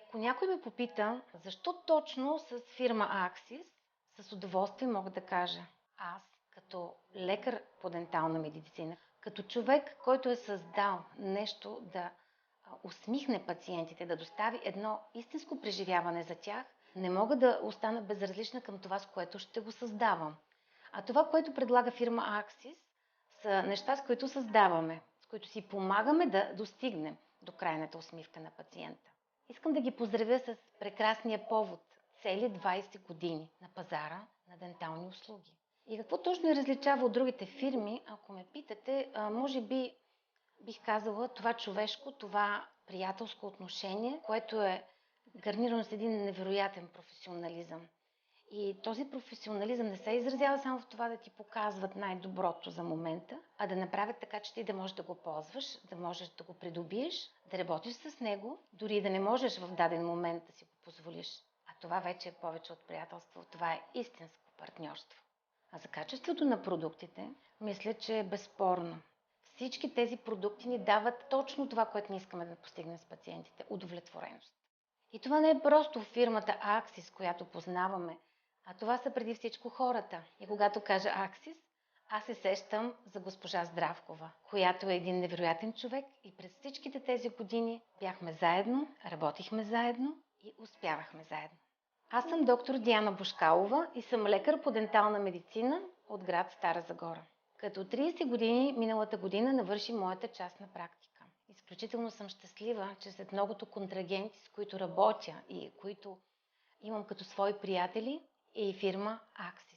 Ако някой ме попита, защо точно с фирма Axis, с удоволствие мога да кажа. Аз, като лекар по дентална медицина, като човек, който е създал нещо да усмихне пациентите, да достави едно истинско преживяване за тях, не мога да остана безразлична към това, с което ще го създавам. А това, което предлага фирма Axis, са неща, с които създаваме, с които си помагаме да достигнем до крайната усмивка на пациента. Искам да ги поздравя с прекрасния повод – цели 20 години на пазара на дентални услуги. И какво точно я различава от другите фирми, ако ме питате, може би бих казала това човешко, това приятелско отношение, което е гарнирано с един невероятен професионализъм. И този професионализъм не се изразява само в това да ти показват най-доброто за момента, а да направят така, че ти да можеш да го ползваш, да можеш да го придобиеш, да работиш с него, дори да не можеш в даден момент да си го позволиш. А това вече е повече от приятелство, това е истинско партньорство. А за качеството на продуктите, мисля, че е безспорно. Всички тези продукти ни дават точно това, което ние искаме да постигнем с пациентите – удовлетвореност. И това не е просто фирмата Axis, която познаваме, а това са преди всичко хората. И когато кажа Axis, аз се сещам за госпожа Здравкова, която е един невероятен човек и през всичките тези години бяхме заедно, работихме заедно и успявахме заедно. Аз съм доктор Диана Бушкалова и съм лекар по дентална медицина от град Стара Загора. Като 30 години миналата година навърши моята частна практика. Изключително съм щастлива, че след многото контрагенти, с които работя и които имам като свои приятели, е и фирма Axis.